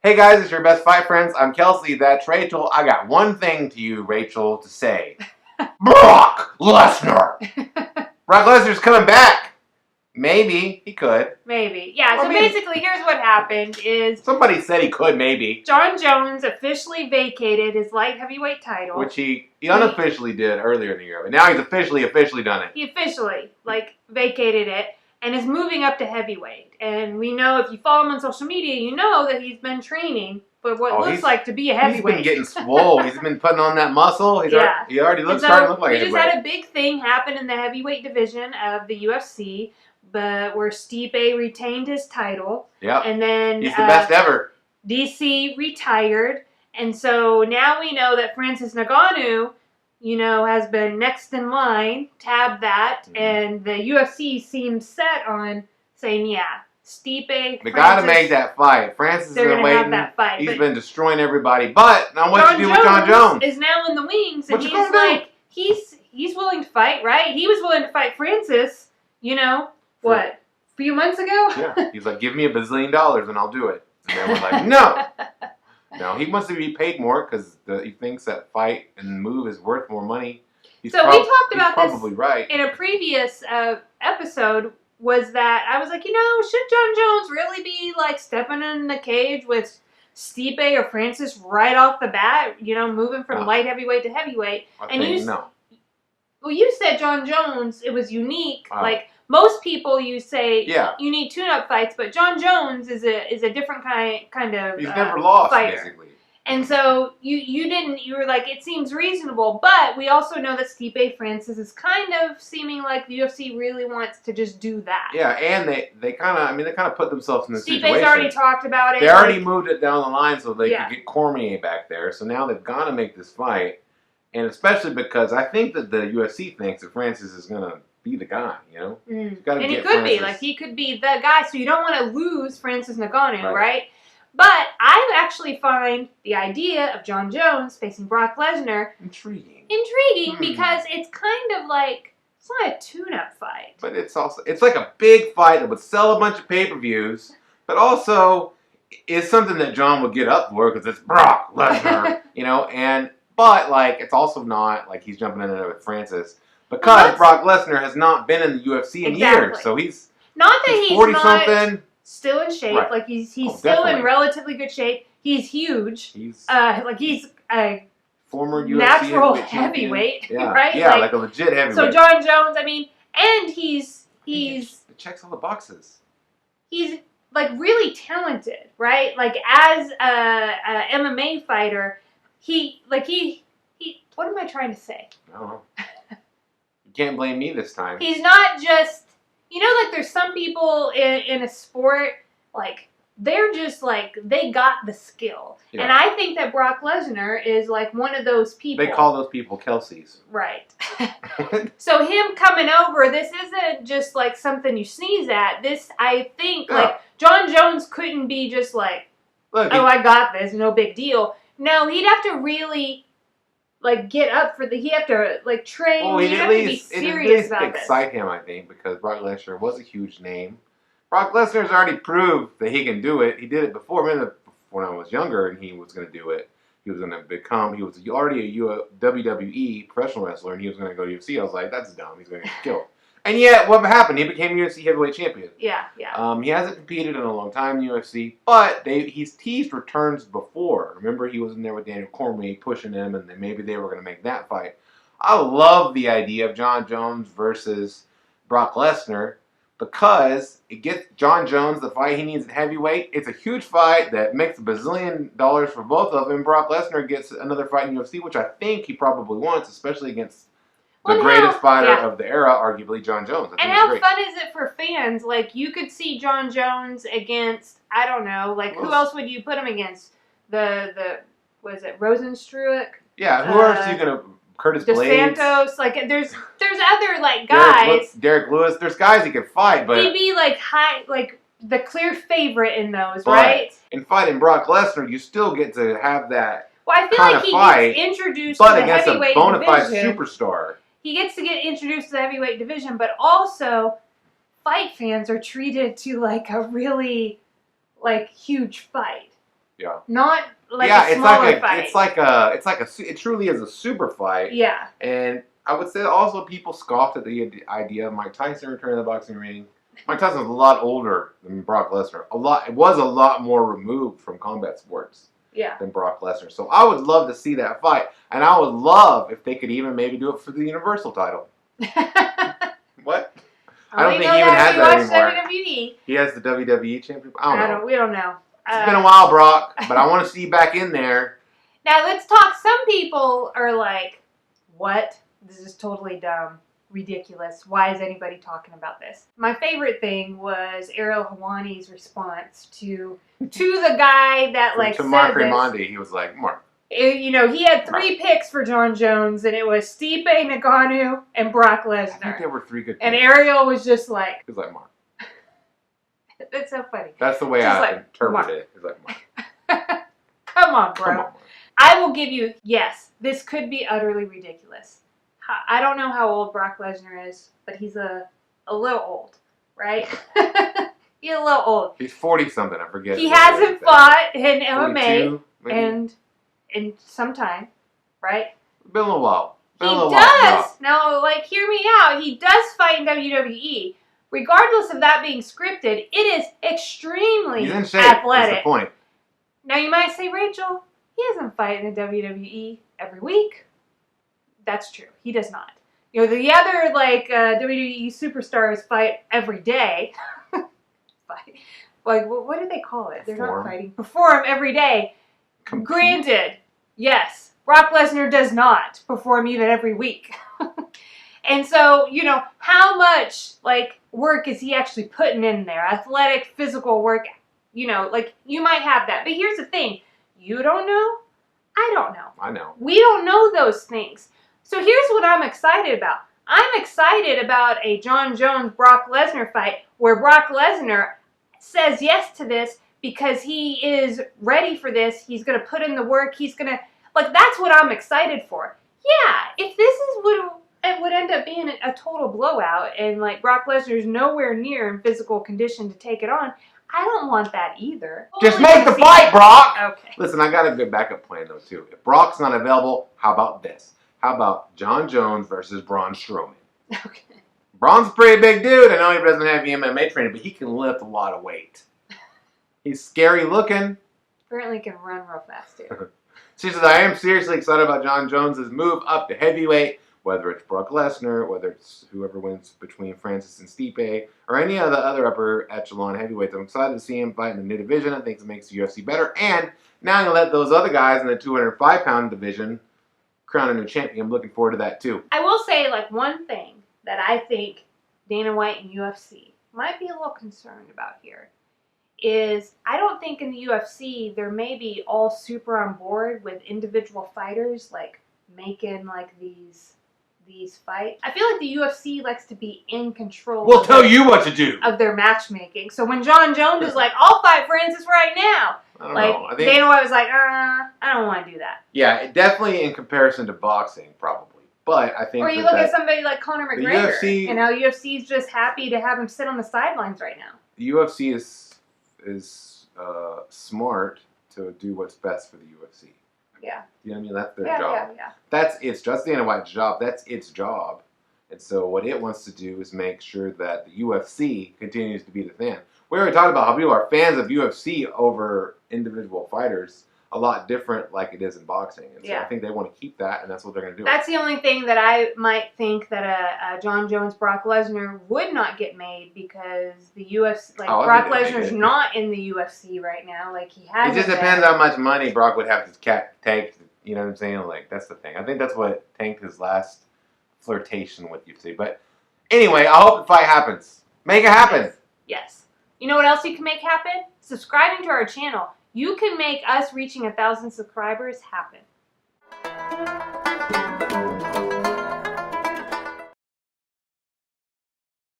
Hey guys, it's your best fight friends. I'm Kelsey, that's Rachel. I got one thing to you, Rachel, to say. Brock Lesnar! Brock Lesnar's coming back! Maybe. He could. Maybe. Yeah, so basically here's what happened is... Somebody said he could, maybe. Jon Jones officially vacated his light heavyweight title. Which he unofficially did earlier in the year. But now he's officially done it. He officially, vacated it and is moving up to heavyweight. And we know, if you follow him on social media, you know that he's been training for what looks like to be a heavyweight. He's been getting swole. He's been putting on that muscle. He already looks starting to look like a heavyweight. We just had a big thing happen in the heavyweight division of the UFC, but where Stipe retained his title. Yeah. And then he's the best ever. DC retired. And so now we know that Francis Ngannou, has been next in line, tabbed that, and the UFC seems set on saying, yeah, Stipe, They got to make that fight. Francis has been waiting. Have that fight. He's been destroying everybody. But now what you do with Jon Jones? Is now in the wings, and he's like, he's willing to fight, right? He was willing to fight Francis, what, a few months ago? Yeah. He's like, give me $1 bazillion and I'll do it. And then we're like, no. No, he wants to be paid more because he thinks that fight and move is worth more money. We talked about this probably right. in a previous episode. Was that I was like, should Jon Jones really be stepping in the cage with Stipe or Francis right off the bat? Moving from light heavyweight to heavyweight. No. Well, you said Jon Jones. It was unique. Most people, you say you need tune-up fights, but Jon Jones is a different kind of he's never lost fighter. Basically. And so you didn't. You were like, it seems reasonable, but we also know that Stipe Francis is kind of seeming like the UFC really wants to just do that. Yeah, and they kind of put themselves in this situation. Stipe's already talked about it. They already moved it down the line so they could get Cormier back there. So now they've got to make this fight, and especially because I think that the UFC thinks that Francis is gonna be the guy. And he could be he could be the guy. So you don't want to lose Francis Ngannou, right? But I actually find the idea of Jon Jones facing Brock Lesnar intriguing because it's kind of like, it's not a tune-up fight. But it's like a big fight that would sell a bunch of pay-per-views, but also is something that Jon would get up for because it's Brock Lesnar, but it's also not like he's jumping in there with Francis because Brock Lesnar has not been in the UFC in years, so he's not that he's 40-something. Still in shape, he's still definitely in relatively good shape. He's huge. He's a former UFC natural heavyweight, right? Yeah, like a legit heavyweight. So Jon Jones, and he's it checks all the boxes. He's really talented, right? As a MMA fighter, he. What am I trying to say? I don't know. You can't blame me this time. He's not just. There's some people in a sport, they're just, they got the skill. Yeah. And I think that Brock Lesnar is, one of those people. They call those people Kelseys. Right. So him coming over, this isn't just, something you sneeze at. This, I think, Jon Jones couldn't be just look, I got this, no big deal. No, he'd have to really... get up for he'd have to, train, he'd have to be serious about this. Excite him, I think, because Brock Lesnar was a huge name. Brock Lesnar's already proved that he can do it. He did it before, when I was younger, and he was going to do it. He was already a WWE professional wrestler, and he was going to go to UFC. I was like, that's dumb. He's going to get killed. And yet, what happened? He became UFC heavyweight champion. Yeah. He hasn't competed in a long time in UFC, but he's teased returns before. Remember, he was in there with Daniel Cormier pushing him, and then maybe they were going to make that fight. I love the idea of Jon Jones versus Brock Lesnar because it gets Jon Jones the fight he needs at heavyweight. It's a huge fight that makes $1 bazillion for both of them. Brock Lesnar gets another fight in UFC, which I think he probably wants, especially against the greatest fighter of the era, arguably, Jon Jones. And how fun is it for fans? You could see Jon Jones against, I don't know, who else would you put him against? Was it Rosenstruck? Yeah, who else are you going to, Curtis Blades? DeSantos, there's other, guys. Derek Lewis, there's guys he could fight, but... He'd be, high, the clear favorite in those, right? In fighting Brock Lesnar, you still get to have that Well, I feel like he gets introduced to the heavyweight division. But against a bona fide superstar. He gets to get introduced to the heavyweight division, but also fight fans are treated to like a really like huge fight. Yeah. Not like a smaller fight. It truly is a super fight. Yeah. And I would say also people scoffed at the idea of Mike Tyson returning to the boxing ring. Mike Tyson was a lot older than Brock Lesnar. It was a lot more removed from combat sports. Yeah. Than Brock Lesnar. So I would love to see that fight. And I would love if they could even maybe do it for the Universal title. What? I don't think he even has that anymore. WWE. He has the WWE championship. I don't know. We don't know. It's been a while, Brock, but I want to see you back in there. Now let's talk. Some people are like, "What? This is totally dumb, ridiculous. Why is anybody talking about this?" My favorite thing was Ariel Helwani's response to the guy that to Mark Raimondi. He was like, "Mark." You know, he had 3 picks for Jon Jones, and it was Stipe, Ngannou, and Brock Lesnar. I think there were 3 good picks. And Ariel was just like... He was like, Mark. That's so funny. That's the way I interpret it. He's like, Mark. Come on, bro. Come on, I will give you, yes, this could be utterly ridiculous. I don't know how old Brock Lesnar is, but he's a little old, right? He's a little old. He's 40-something, I forget. He hasn't fought in MMA 42, in some time, right? Been a little while. He does. Now, like, hear me out. He does fight in WWE. Regardless of that being scripted, it is extremely He's in shape, athletic. That's the point. Now, you might say, Rachel, he doesn't fight in the WWE every week. That's true. He does not. You know, the other, like, WWE superstars fight every day. Like, what do they call it? They're not fighting. Perform every day. Granted, yes, Brock Lesnar does not perform even every week. And so, you know, how much, like, work is he actually putting in there? Athletic, physical work, you know, like, you might have that. But here's the thing. You don't know. I don't know. I know. We don't know those things. So here's what I'm excited about. I'm excited about a Jon Jones-Brock Lesnar fight where Brock Lesnar says yes to this because he is ready for this. He's going to put in the work. He's going to, like, that's what I'm excited for. Yeah, if this is what it would end up being a total blowout and, like, Brock Lesnar's nowhere near in physical condition to take it on, I don't want that either. Just make the fight, Brock! Okay. Listen, I got a good backup plan, though, too. If Brock's not available, how about this? How about Jon Jones versus Braun Strowman? Okay. Braun's a pretty big dude. I know he doesn't have the MMA training, but he can lift a lot of weight. He's scary looking. Apparently can run real fast, too. She says, I am seriously excited about Jon Jones' move up to heavyweight, whether it's Brock Lesnar, whether it's whoever wins between Francis and Stipe, or any of the other upper echelon heavyweights. I'm excited to see him fight in the new division. I think it makes the UFC better. And now you let those other guys in the 205-pound division crown a new champion. I'm looking forward to that, too. I will say, like, one thing that I think Dana White and UFC might be a little concerned about here is I don't think in the UFC they're maybe all super on board with individual fighters, like, making, like, these fights. I feel like the UFC likes to be in control. We'll tell you what to do. Of their matchmaking. So when Jon Jones is like, I'll fight Francis right now. I don't know. I think Dana White was like, I don't want to do that. Yeah, definitely in comparison to boxing, probably. But I think or you look at somebody like Conor McGregor. UFC, and how UFC's just happy to have him sit on the sidelines right now. The UFC is smart to do what's best for the UFC. Yeah. You know what I mean? That's their job. Yeah. That's Dana White's job. That's its job. And so what it wants to do is make sure that the UFC continues to be the fan. We already talked about how people are fans of UFC over individual fighters. A lot different like it is in boxing. And so I think they want to keep that, and that's what they're going to do. That's the only thing that I might think that a Jon Jones-Brock Lesnar would not get made because the UFC, like Brock Lesnar's not in the UFC right now. Like he has. It just depends how much money Brock would have to take. You know what I'm saying? Like that's the thing. I think that's what tanked his last flirtation with UFC. But anyway, I hope the fight happens. Make it happen. Yes. You know what else you can make happen? Subscribing to our channel. You can make us reaching 1,000 subscribers happen.